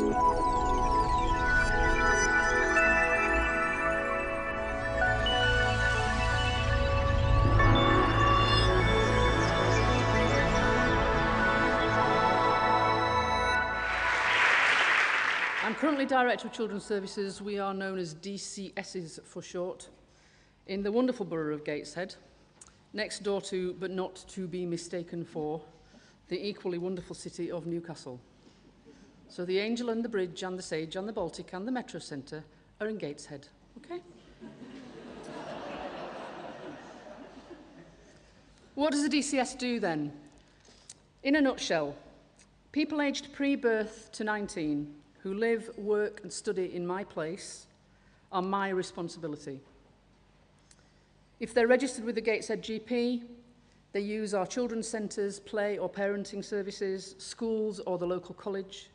I'm currently Director of Children's Services. We are known as DCSs for short, in the wonderful borough of Gateshead, next door to, but not to be mistaken for, the equally wonderful city of Newcastle. So the Angel and the Bridge and the Sage and the Baltic and the Metro Centre are in Gateshead, okay? What does the DCS do then? In a nutshell, people aged pre-birth to 19 who live, work and study in my place are my responsibility. If they're registered with the Gateshead GP, they use our children's centres, play or parenting services, schools or the local college.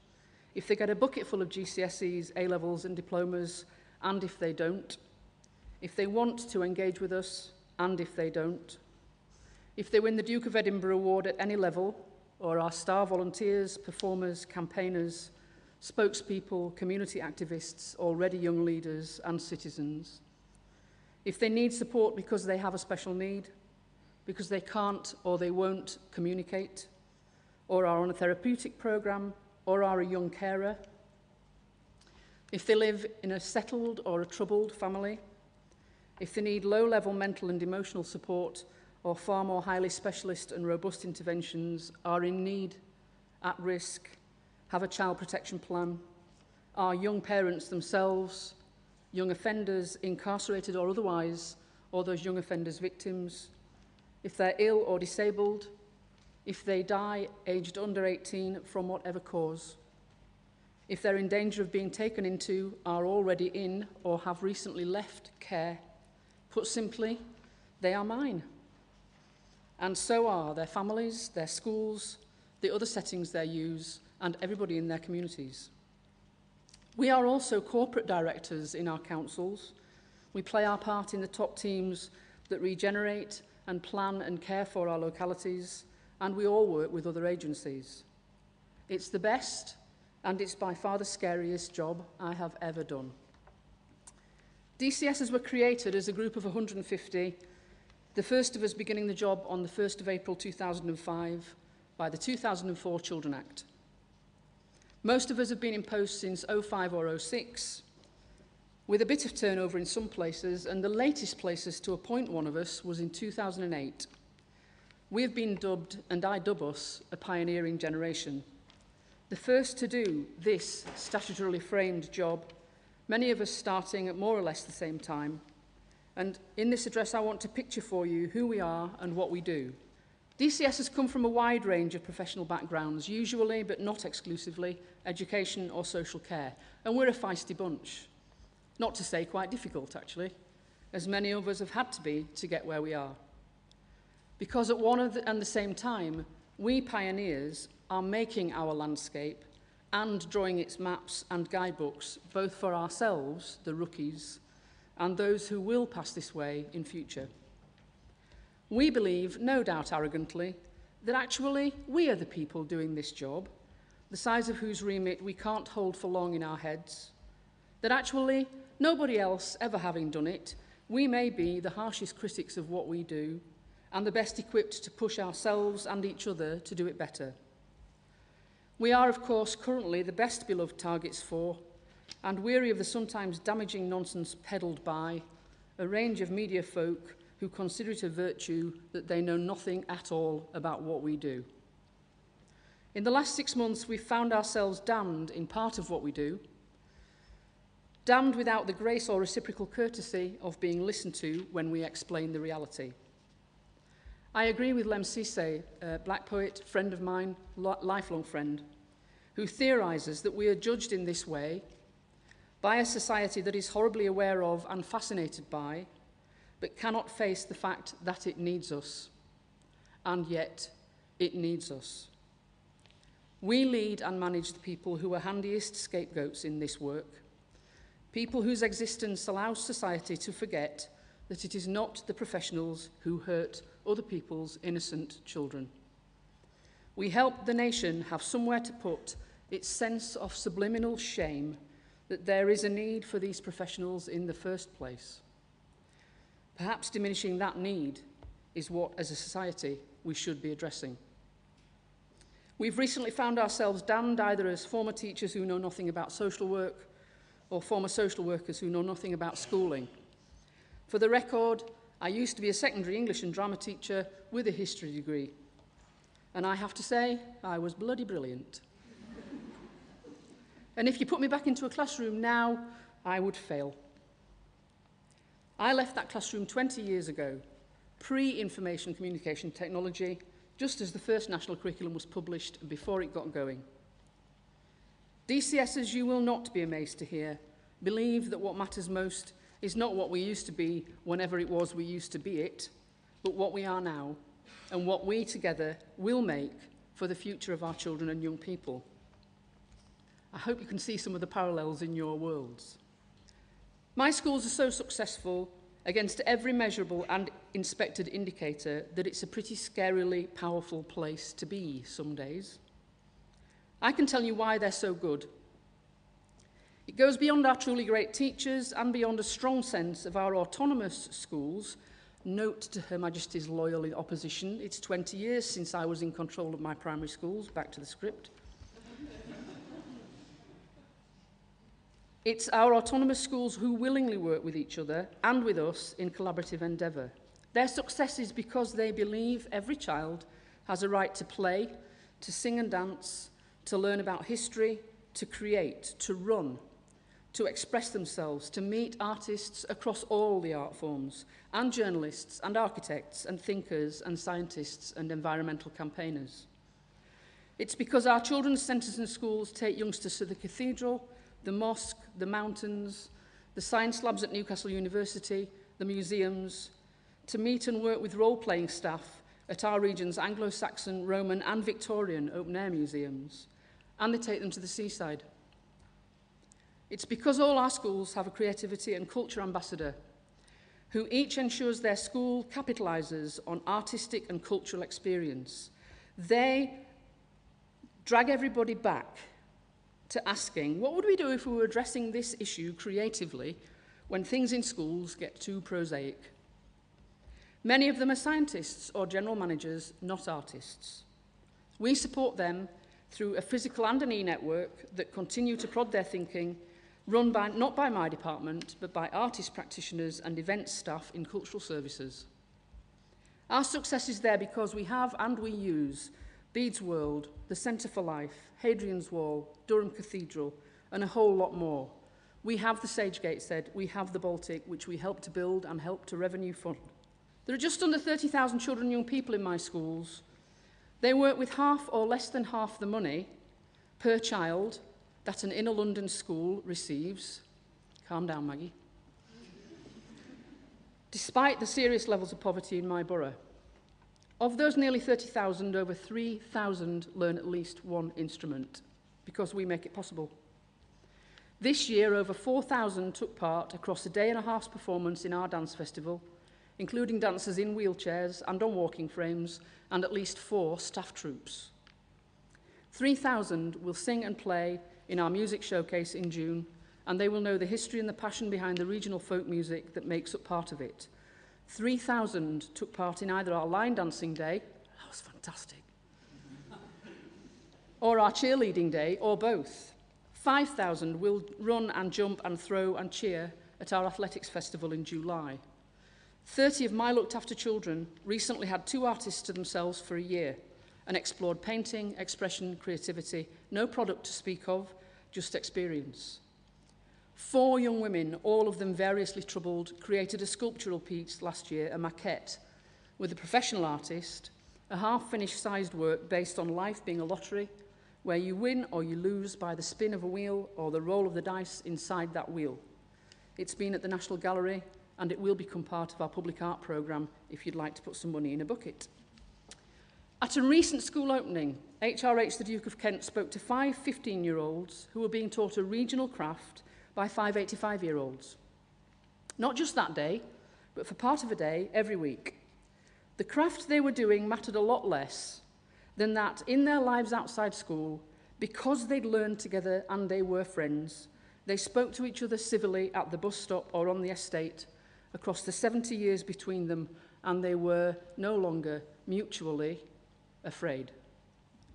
If they get a bucket full of GCSEs, A-levels and diplomas, and if they don't. If they want to engage with us, and if they don't. If they win the Duke of Edinburgh Award at any level, or are star volunteers, performers, campaigners, spokespeople, community activists, already young leaders and citizens. If they need support because they have a special need, because they can't or they won't communicate, or are on a therapeutic programme, or are a young carer. If they live in a settled or a troubled family. If they need low-level mental and emotional support, or far more highly specialist and robust interventions, are in need, at risk, have a child protection plan, are young parents themselves, young offenders, incarcerated or otherwise, or those young offenders' victims, if they're ill or disabled, if they die aged under 18 from whatever cause, if they're in danger of being taken into, are already in, or have recently left care. Put simply, they are mine. And so are their families, their schools, the other settings they use, and everybody in their communities. We are also corporate directors in our councils. We play our part in the top teams that regenerate and plan and care for our localities, and we all work with other agencies. It's the best, and it's by far the scariest job I have ever done. DCSs were created as a group of 150, the first of us beginning the job on the 1st of April 2005 by the 2004 Children Act. Most of us have been in post since 05 or 06, with a bit of turnover in some places, and the latest places to appoint one of us was in 2008. We have been dubbed, and I dub us, a pioneering generation. The first to do this statutorily framed job, many of us starting at more or less the same time. And in this address, I want to picture for you who we are and what we do. DCS has come from a wide range of professional backgrounds, usually, but not exclusively, education or social care. And we're a feisty bunch. Not to say quite difficult, actually, as many of us have had to be to get where we are. Because at one and the same time, we pioneers are making our landscape and drawing its maps and guidebooks, both for ourselves, the rookies, and those who will pass this way in future. We believe, no doubt arrogantly, that actually we are the people doing this job, the size of whose remit we can't hold for long in our heads, that actually nobody else ever having done it, we may be the harshest critics of what we do and the best equipped to push ourselves and each other to do it better. We are, of course, currently the best beloved targets for, and weary of the sometimes damaging nonsense peddled by, a range of media folk who consider it a virtue that they know nothing at all about what we do. In the last 6 months, we've found ourselves damned in part of what we do, damned without the grace or reciprocal courtesy of being listened to when we explain the reality. I agree with Lem Cisse, a black poet, friend of mine, lifelong friend, who theorises that we are judged in this way by a society that is horribly aware of and fascinated by, but cannot face the fact that it needs us. And yet, it needs us. We lead and manage the people who are handiest scapegoats in this work, people whose existence allows society to forget that it is not the professionals who hurt other people's innocent children. We help the nation have somewhere to put its sense of subliminal shame that there is a need for these professionals in the first place. Perhaps diminishing that need is what, as a society, we should be addressing. We've recently found ourselves damned either as former teachers who know nothing about social work or former social workers who know nothing about schooling. For the record, I used to be a secondary English and drama teacher with a history degree. And I have to say, I was bloody brilliant. And if you put me back into a classroom now, I would fail. I left that classroom 20 years ago, pre-information communication technology, just as the first national curriculum was published and before it got going. DCSs, you will not be amazed to hear, believe that what matters most is not what we used to be whenever it was we used to be it, but what we are now and what we together will make for the future of our children and young people. I hope you can see some of the parallels in your worlds. My schools are so successful against every measurable and inspected indicator that it's a pretty scarily powerful place to be some days. I can tell you why they're so good. It goes beyond our truly great teachers and beyond a strong sense of our autonomous schools. Note to Her Majesty's loyal opposition, it's 20 years since I was in control of my primary schools, back to the script. It's our autonomous schools who willingly work with each other and with us in collaborative endeavour. Their success is because they believe every child has a right to play, to sing and dance, to learn about history, to create, to run, to express themselves, to meet artists across all the art forms, and journalists and architects and thinkers and scientists and environmental campaigners. It's because our children's centres and schools take youngsters to the cathedral, the mosque, the mountains, the science labs at Newcastle University, the museums, to meet and work with role-playing staff at our region's Anglo-Saxon, Roman and Victorian open-air museums, and they take them to the seaside. It's because all our schools have a creativity and culture ambassador who each ensures their school capitalises on artistic and cultural experience. They drag everybody back to asking, what would we do if we were addressing this issue creatively when things in schools get too prosaic? Many of them are scientists or general managers, not artists. We support them through a physical and an e-network that continue to prod their thinking, run by, not by my department, but by artist practitioners and events staff in cultural services. Our success is there because we have and we use Bede's World, the Centre for Life, Hadrian's Wall, Durham Cathedral, and a whole lot more. We have the Sage Gateshead, we have the Baltic, which we help to build and help to revenue fund. There are just under 30,000 children and young people in my schools. They work with half or less than half the money per child that an inner London school receives. Calm down, Maggie. Despite the serious levels of poverty in my borough. Of those nearly 30,000, over 3,000 learn at least one instrument because we make it possible. This year, over 4,000 took part across a day-and-a-half's performance in our dance festival, including dancers in wheelchairs and on walking frames, and at least 4 staff troops. 3,000 will sing and play in our music showcase in June, and they will know the history and the passion behind the regional folk music that makes up part of it. 3,000 took part in either our line dancing day, that was fantastic, or our cheerleading day, or both. 5,000 will run and jump and throw and cheer at our athletics festival in July. 30 of my looked after children recently had 2 artists to themselves for a year and explored painting, expression, creativity, no product to speak of, just experience. 4 young women, all of them variously troubled, created a sculptural piece last year, a maquette, with a professional artist, a half-finished sized work based on life being a lottery, where you win or you lose by the spin of a wheel or the roll of the dice inside that wheel. It's been at the National Gallery, and it will become part of our public art programme if you'd like to put some money in a bucket. At a recent school opening, HRH the Duke of Kent spoke to 5 15-year-olds who were being taught a regional craft by 5 85-year-olds. Not just that day, but for part of a day every week. The craft they were doing mattered a lot less than that in their lives outside school, Because they'd learned together and they were friends, they spoke to each other civilly at the bus stop or on the estate across the 70 years between them, and they were no longer mutually afraid.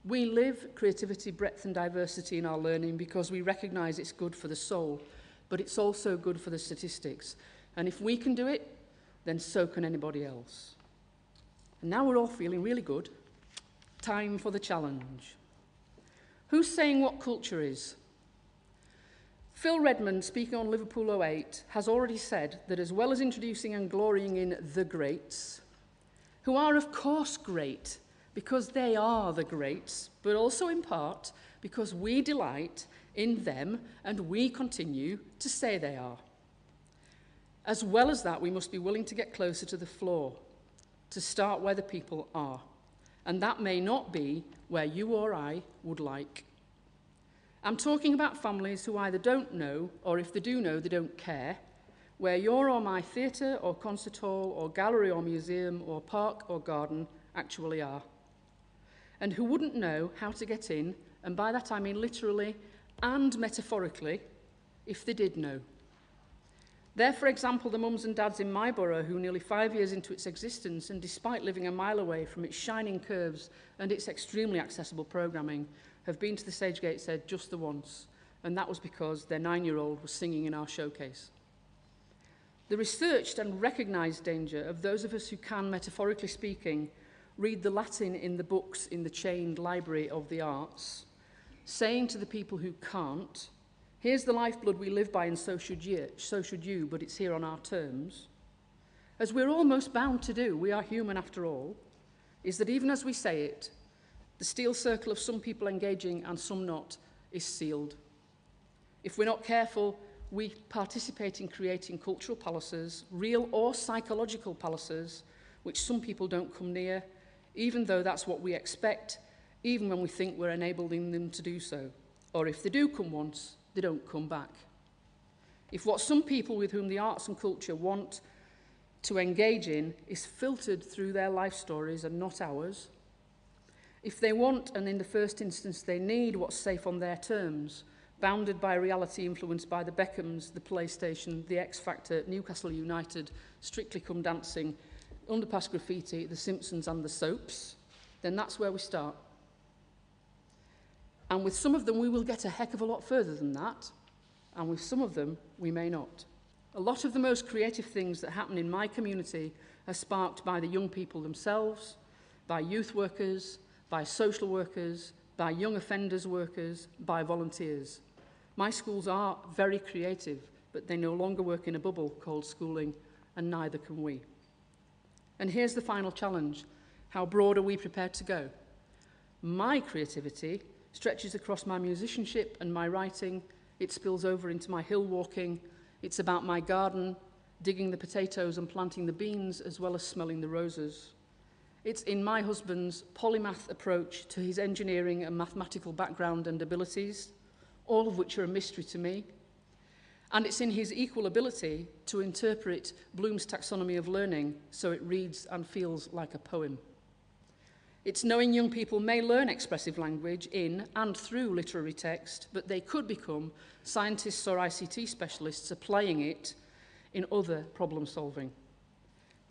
We live creativity, breadth and diversity in our learning because we recognise it's good for the soul, but it's also good for the statistics. And if we can do it, then so can anybody else. And now we're all feeling really good. Time for the challenge. Who's saying what culture is? Phil Redmond, speaking on Liverpool 08, has already said that as well as introducing and glorying in the greats, who are of course great because they are the greats, but also in part because we delight in them and we continue to say they are. As well as that, we must be willing to get closer to the floor, to start where the people are. And that may not be where you or I would like. I'm talking about families who either don't know, or if they do know, they don't care, where your or my theatre or concert hall or gallery or museum or park or garden actually are, and who wouldn't know how to get in, and by that I mean literally and metaphorically, if they did know. They're, for example, the mums and dads in my borough who nearly 5 years into its existence, and despite living a mile away from its shining curves and its extremely accessible programming, have been to the Sage Gateshead just the once, and that was because their 9-year-old was singing in our showcase. The researched and recognised danger of those of us who can, metaphorically speaking, read the Latin in the books in the chained library of the arts, saying to the people who can't, here's the lifeblood we live by and so should you, but it's here on our terms, as we're almost bound to do, we are human after all, is that even as we say it, the steel circle of some people engaging and some not is sealed. If we're not careful, we participate in creating cultural palaces, real or psychological palaces, which some people don't come near, even though that's what we expect, even when we think we're enabling them to do so. Or if they do come once, they don't come back. If what some people with whom the arts and culture want to engage in is filtered through their life stories and not ours, if they want, and in the first instance they need, what's safe on their terms, bounded by reality influenced by the Beckhams, the PlayStation, the X Factor, Newcastle United, Strictly Come Dancing, Underpass Graffiti, The Simpsons and the soaps, then that's where we start. And with some of them we will get a heck of a lot further than that, and with some of them we may not. A lot of the most creative things that happen in my community are sparked by the young people themselves, by youth workers, by social workers, by young offenders workers, by volunteers. My schools are very creative, but they no longer work in a bubble called schooling, and neither can we. And here's the final challenge. How broad are we prepared to go? My creativity stretches across my musicianship and my writing. It spills over into my hill walking. It's about my garden, digging the potatoes and planting the beans, as well as smelling the roses. It's in my husband's polymath approach to his engineering and mathematical background and abilities, all of which are a mystery to me. And it's in his equal ability to interpret Bloom's taxonomy of learning so it reads and feels like a poem. It's knowing young people may learn expressive language in and through literary text, but they could become scientists or ICT specialists applying it in other problem solving.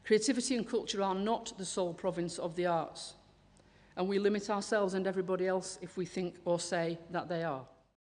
Creativity and culture are not the sole province of the arts, and we limit ourselves and everybody else if we think or say that they are.